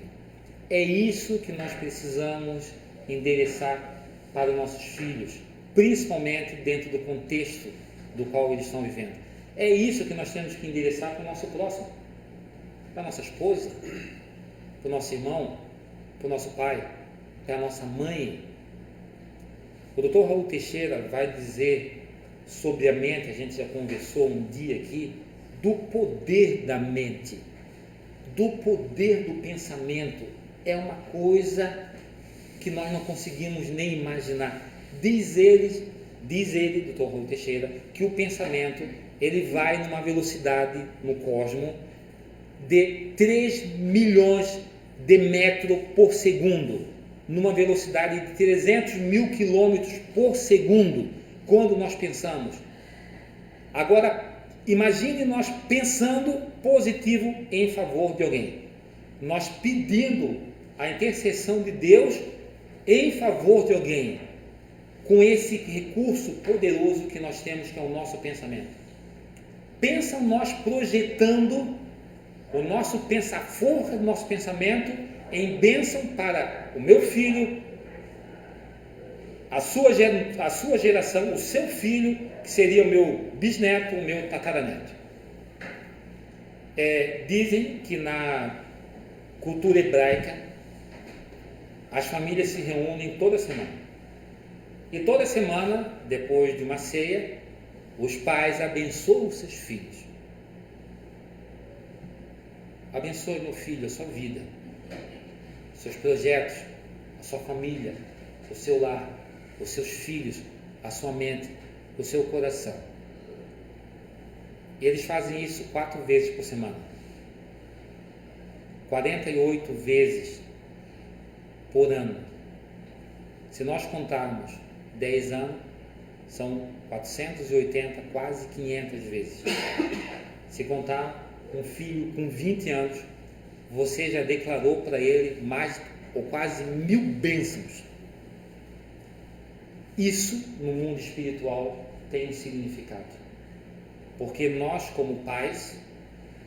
É isso que nós precisamos endereçar para os nossos filhos, principalmente dentro do contexto do qual eles estão vivendo. É isso que nós temos que endereçar para o nosso próximo, para a nossa esposa, para o nosso irmão, para o nosso pai, para a nossa mãe. O Dr. Raul Teixeira vai dizer sobre a mente, a gente já conversou um dia aqui, do poder da mente, do poder do pensamento. É uma coisa que nós não conseguimos nem imaginar. Diz ele, Dr. Raul Teixeira, que o pensamento ele vai numa velocidade no cosmos de 3 milhões de metros por segundo, numa velocidade de 300 mil quilômetros por segundo, quando nós pensamos. Agora, imagine nós pensando positivo em favor de alguém, nós pedindo a intercessão de Deus em favor de alguém, com esse recurso poderoso que nós temos, que é o nosso pensamento. Pensa nós projetando a força do nosso pensamento em bênção para o meu filho, a sua geração, o seu filho, que seria o meu bisneto, o meu tataraneto. Dizem que na cultura hebraica as famílias se reúnem toda semana. E toda semana, depois de uma ceia, os pais abençoam os seus filhos. Abençoe, meu filho, a sua vida, seus projetos, a sua família, o seu lar. os seus filhos, a sua mente, o seu coração. E eles fazem isso 4 vezes por semana. 48 vezes por ano. Se nós contarmos 10 anos, são 480, quase 500 vezes. Se contar um filho com 20 anos, você já declarou para ele mais ou quase 1000 bênçãos. Isso, no mundo espiritual, tem um significado. Porque nós, como pais,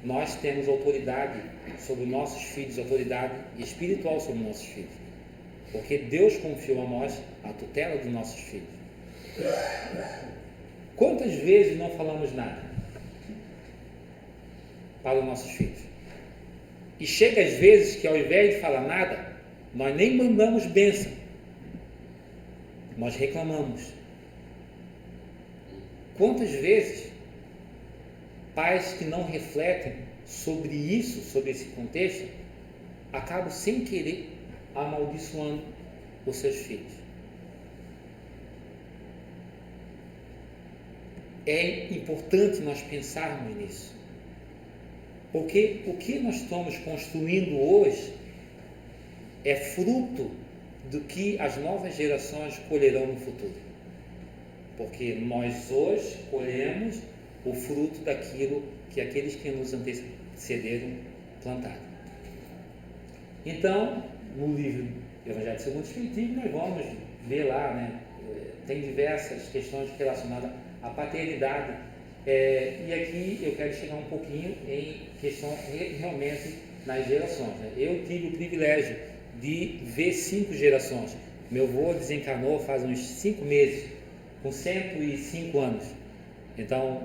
nós temos autoridade sobre nossos filhos, autoridade espiritual sobre nossos filhos. Porque Deus confiou a nós a tutela dos nossos filhos. Quantas vezes não falamos nada para os nossos filhos? E chega às vezes que ao invés de falar nada, nós nem mandamos bênção. Nós reclamamos. Quantas vezes pais que não refletem sobre isso, sobre esse contexto, acabam sem querer amaldiçoando os seus filhos? É importante nós pensarmos nisso, porque o que nós estamos construindo hoje é fruto do que as novas gerações colherão no futuro. Porque nós hoje colhemos o fruto daquilo que aqueles que nos antecederam plantaram. Então, no livro Evangelho segundo o Espiritismo, nós vamos ver lá, né? Tem diversas questões relacionadas à paternidade. E aqui eu quero chegar um pouquinho em questão realmente nas gerações, né? Eu tive o privilégio de ver 5 gerações. Meu avô desencarnou faz uns 5 meses, com 105 anos. Então,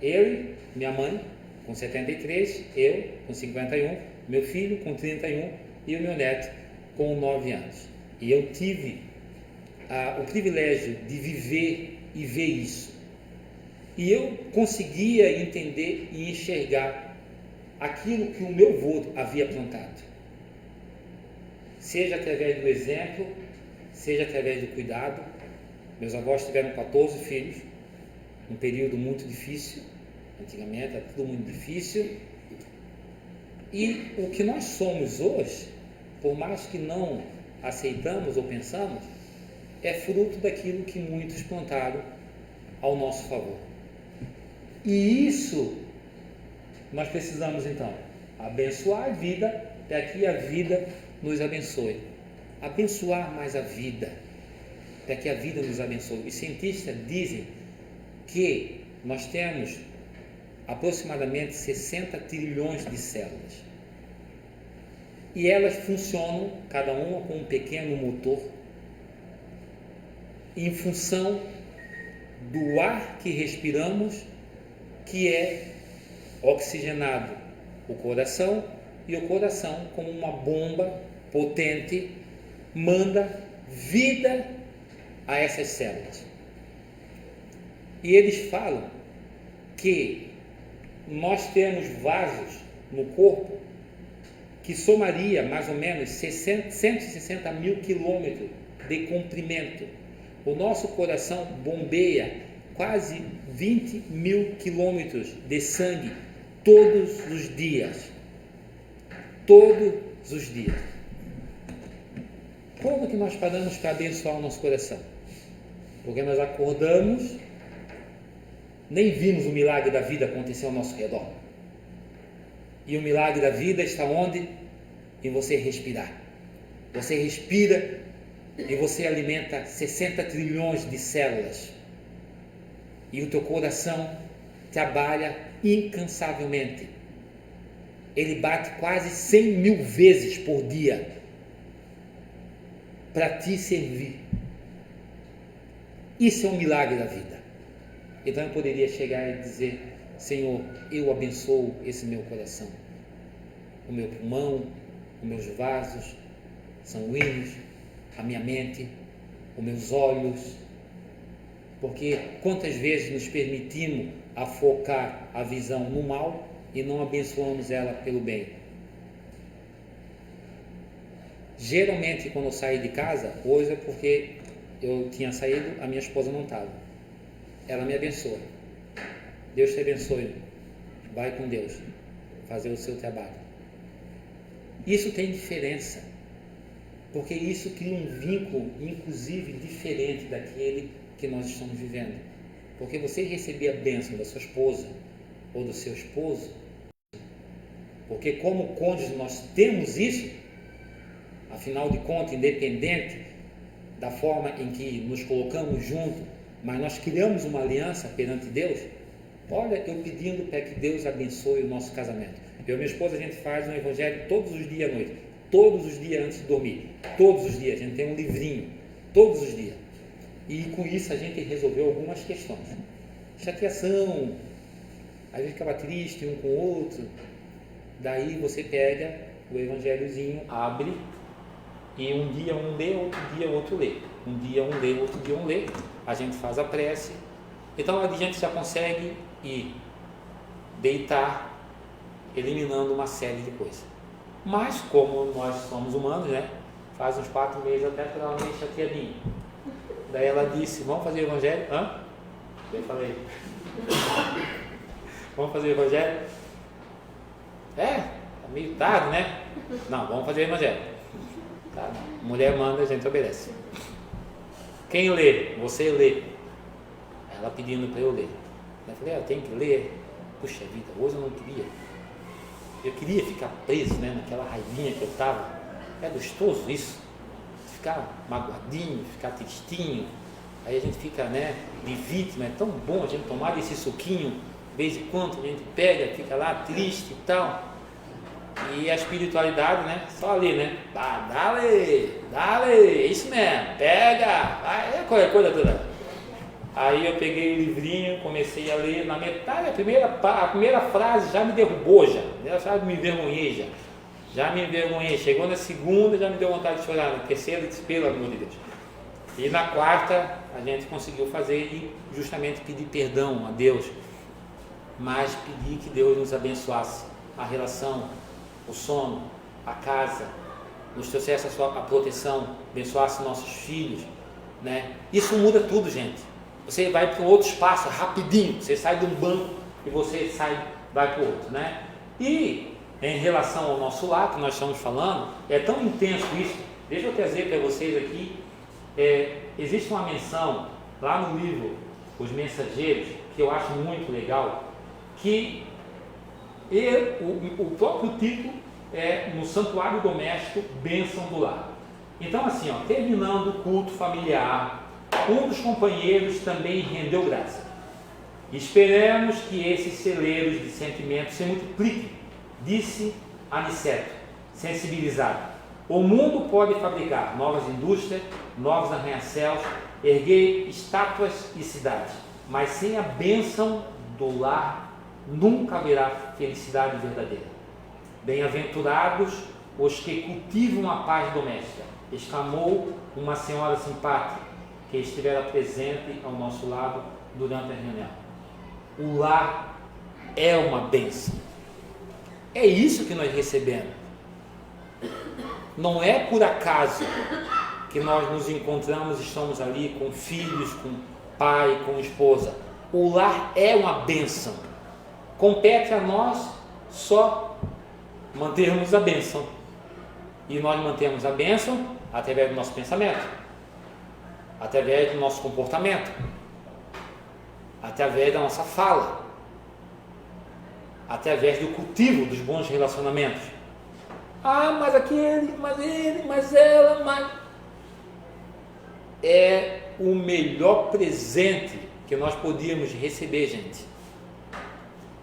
ele, minha mãe, com 73, eu, com 51, meu filho, com 31 e o meu neto, com 9 anos. E eu tive o privilégio de viver e ver isso. E eu conseguia entender e enxergar aquilo que o meu avô havia plantado. Seja através do exemplo, seja através do cuidado. Meus avós tiveram 14 filhos, um período muito difícil. Antigamente era tudo muito difícil. E o que nós somos hoje, por mais que não aceitamos ou pensamos, é fruto daquilo que muitos plantaram ao nosso favor. E isso nós precisamos então abençoar a vida para que a vida nos abençoe. Abençoar mais a vida para que a vida nos abençoe. Os cientistas dizem que nós temos aproximadamente 60 trilhões de células. E elas funcionam, cada uma com um pequeno motor, em função do ar que respiramos, que é oxigenado o coração, e o coração, como uma bomba potente, manda vida a essas células. E eles falam que nós temos vasos no corpo que somaria mais ou menos 160 mil quilômetros de comprimento. O nosso coração bombeia quase 20 mil quilômetros de sangue todos os dias. Todos os dias. Quando que nós paramos para abençoar o nosso coração? Porque nós acordamos, nem vimos o milagre da vida acontecer ao nosso redor. E o milagre da vida está onde? Em você respirar. Você respira e você alimenta 60 trilhões de células. E o teu coração trabalha incansavelmente. Ele bate quase 100 mil vezes por dia para te servir. Isso é um milagre da vida. Então eu poderia chegar e dizer: Senhor, eu abençoo esse meu coração, o meu pulmão, os meus vasos sanguíneos, a minha mente, os meus olhos, porque quantas vezes nos permitimos afocar a visão no mal e não abençoamos ela pelo bem. Geralmente quando eu saio de casa, hoje é porque eu tinha saído, a minha esposa não estava. Ela me abençoa. Deus te abençoe. Vai com Deus fazer o seu trabalho. Isso tem diferença, porque isso cria um vínculo, inclusive, diferente daquele que nós estamos vivendo. Porque você receber a bênção da sua esposa ou do seu esposo, porque como cônjuge nós temos isso, afinal de contas, independente da forma em que nos colocamos juntos, mas nós criamos uma aliança perante Deus. Olha, eu pedindo para que Deus abençoe o nosso casamento. Eu e minha esposa, a gente faz um evangelho todos os dias à noite, todos os dias antes de dormir, todos os dias, a gente tem um livrinho, todos os dias. E com isso a gente resolveu algumas questões. Chateação, às vezes ficava triste um com o outro. Daí você pega o evangelhozinho, abre, e um dia um lê, outro dia outro lê. Um dia um lê, outro dia um lê. A gente faz a prece. Então a gente já consegue ir deitar, eliminando uma série de coisas. Mas como nós somos humanos, né? Faz uns 4 meses até que ela meio chateadinha. Daí ela disse, vamos fazer o evangelho? Hã? Eu falei, vamos fazer o evangelho? Tá meio tarde, né? Não, vamos fazer o evangelho. Tá, mulher manda, a gente obedece. Quem lê? Você lê. Ela pedindo para eu ler. Eu falei, eu tenho que ler. Puxa vida, hoje eu não queria. Eu queria ficar preso, né, naquela raivinha que eu estava. É gostoso isso. Ficar magoadinho, ficar tristinho. Aí a gente fica, né, de vítima. É tão bom a gente tomar esse suquinho. De vez em quando a gente pega, fica lá triste e tal. E a espiritualidade, né, só ali, né. Dale, é isso mesmo. Pega, vai, é qualquer coisa toda. Aí eu peguei o livrinho, comecei a ler, na metade, a primeira frase já me derrubou, já me envergonhei, já me envergonhei. Chegou na segunda, já me deu vontade de chorar, na terceira, disse, pelo amor de Deus. E na quarta, a gente conseguiu fazer e justamente pedir perdão a Deus, mas pedir que Deus nos abençoasse a relação, o sono, a casa, nos trouxesse a proteção, abençoasse nossos filhos, né? Isso muda tudo, gente. Você vai para um outro espaço rapidinho, você sai de um banco e você vai para o outro, né? E em relação ao nosso lar que nós estamos falando, é tão intenso isso. Deixa eu trazer para vocês aqui, existe uma menção lá no livro Os Mensageiros, que eu acho muito legal, que o próprio título é No Santuário Doméstico, Bênção do Lar. Então assim, terminando o culto familiar, um dos companheiros também rendeu graça. Esperamos que esses celeiros de sentimentos se multipliquem, disse Aniceto, sensibilizado. O mundo pode fabricar novas indústrias, novos arranha-céus, erguer estátuas e cidades, mas sem a bênção do lar nunca haverá felicidade verdadeira. Bem-aventurados os que cultivam a paz doméstica, exclamou uma senhora simpática que estivera presente ao nosso lado durante a reunião. O lar é uma bênção. É isso que nós recebemos. Não é por acaso que nós nos encontramos, estamos ali com filhos, com pai, com esposa. O lar é uma bênção. Compete a nós só mantermos a bênção. E nós mantemos a bênção através do nosso pensamento, através do nosso comportamento, através da nossa fala, através do cultivo dos bons relacionamentos. Mas aquele, mas ele, mas ela, mas... É o melhor presente que nós podíamos receber, gente.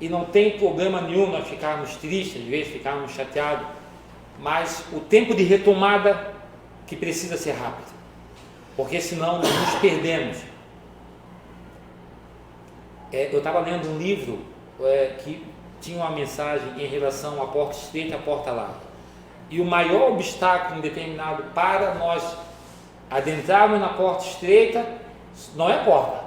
E não tem problema nenhum nós ficarmos tristes, às vezes ficarmos chateados, mas o tempo de retomada que precisa ser rápido, porque senão nós nos perdemos. Eu estava lendo um livro que tinha uma mensagem em relação à porta estreita e à porta larga. E o maior obstáculo indeterminado para nós adentrarmos na porta estreita não é a porta.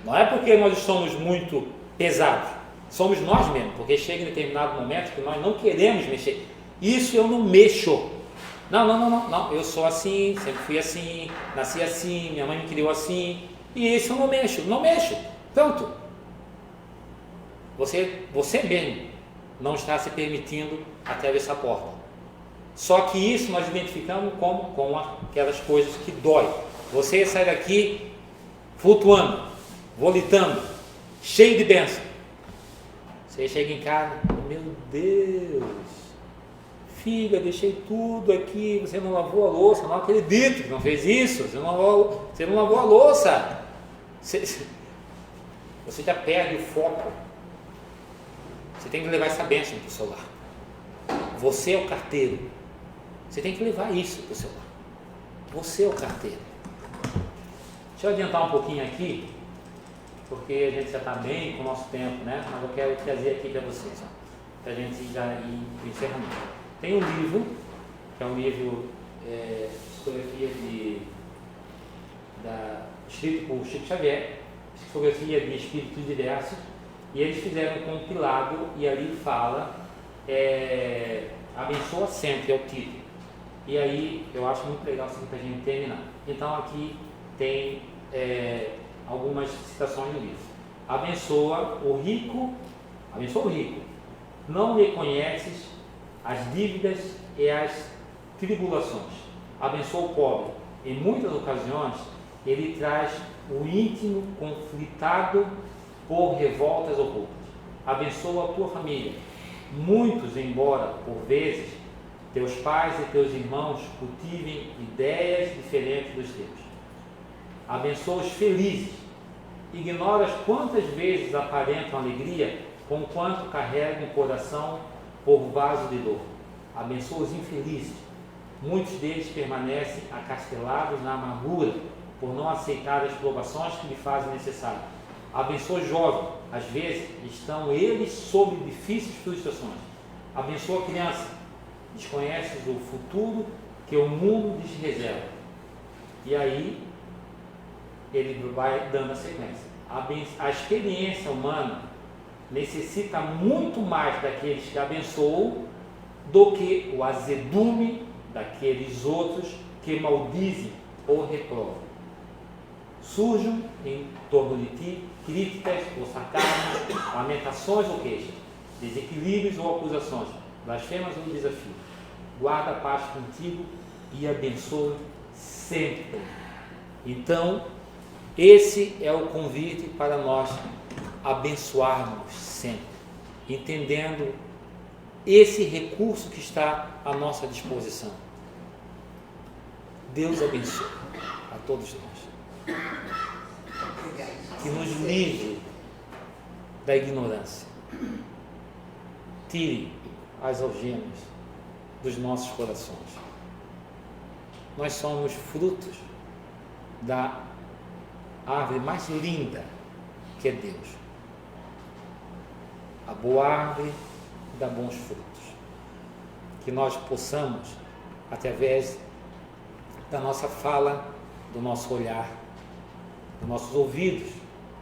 Não é porque nós somos muito pesados. Somos nós mesmos, porque chega em determinado momento que nós não queremos mexer. Isso eu não mexo. Não, eu sou assim, sempre fui assim, nasci assim, minha mãe me criou assim, e isso eu não mexo, pronto. Você mesmo não está se permitindo atravessar a porta. Só que isso nós identificamos como com aquelas coisas que dói. Você sai daqui flutuando, volitando, cheio de bênção. Você chega em casa, meu Deus, filha, deixei tudo aqui, você não lavou a louça, não acredito que não fez isso, você não lavou a louça. Você já perde o foco. Você tem que levar essa bênção para o seu lar. Você é o carteiro. Você tem que levar isso para o seu lar. Você é o carteiro. Deixa eu adiantar um pouquinho aqui, porque a gente já está bem com o nosso tempo, né? Mas eu quero trazer aqui para vocês, para a gente já ir para o encerramento. Tem um livro, que é um livro psicografia escrito por Chico Xavier, psicografia de espíritos diversos, e eles fizeram um compilado e ali fala abençoa sempre, é o título. E aí eu acho muito legal assim para a gente terminar. Então aqui tem algumas citações no livro. Abençoa o rico, não reconheces as dívidas e as tribulações. Abençoa o pobre. Em muitas ocasiões ele traz o íntimo conflitado por revoltas ocultas. Abençoa a tua família. Muitos, embora por vezes teus pais e teus irmãos cultivem ideias diferentes dos teus. Abençoa os felizes. Ignoras quantas vezes aparentam alegria, conquanto carregam o coração por vaso de dor. Abençoa os infelizes. Muitos deles permanecem acastelados na amargura, por não aceitar as provações que lhe fazem necessário. Abençoa o jovem. Às vezes estão eles sob difíceis frustrações. Abençoa a criança. Desconheces o futuro que o mundo lhes reserva. E aí ele vai dando a sequência. A experiência humana necessita muito mais daqueles que abençoam do que o azedume daqueles outros que maldizem ou reprovam. Surjam em torno de ti críticas ou sarcasmos, lamentações ou queixas, desequilíbrios ou acusações, blasfemas ou desafios. Guarda a paz contigo e abençoe sempre. Então, esse é o convite para nós abençoarmos sempre, entendendo esse recurso que está à nossa disposição. Deus abençoe a todos nós. Que nos livre da ignorância. Tire as algemas dos nossos corações. Nós somos frutos da árvore mais linda que é Deus. A boa árvore dá bons frutos. Que nós possamos, através da nossa fala, do nosso olhar, dos nossos ouvidos,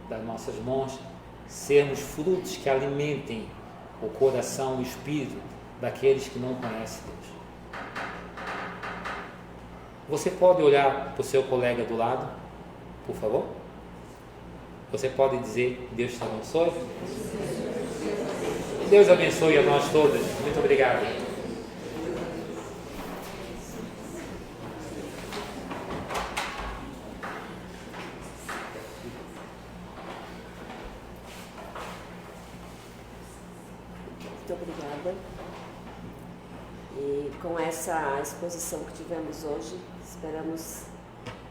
das nossas mãos, sermos frutos que alimentem o coração e o espírito daqueles que não conhecem Deus. Você pode olhar para o seu colega do lado, por favor? Você pode dizer: Deus te abençoe? Deus abençoe a nós todos. Muito obrigado. Muito obrigada. E com essa exposição que tivemos hoje, esperamos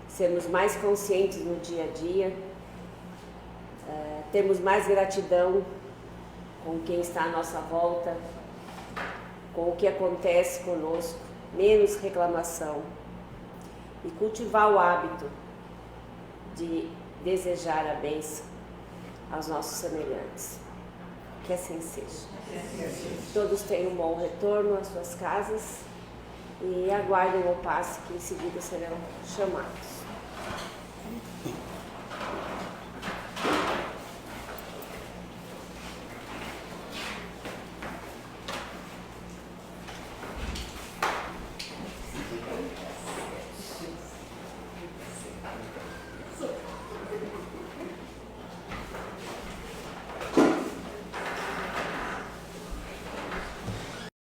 sermos mais conscientes no dia a dia, termos mais gratidão com quem está à nossa volta, com o que acontece conosco, menos reclamação e cultivar o hábito de desejar a bênção aos nossos semelhantes. Que assim seja. Todos tenham um bom retorno às suas casas e aguardem o passe que em seguida serão chamados.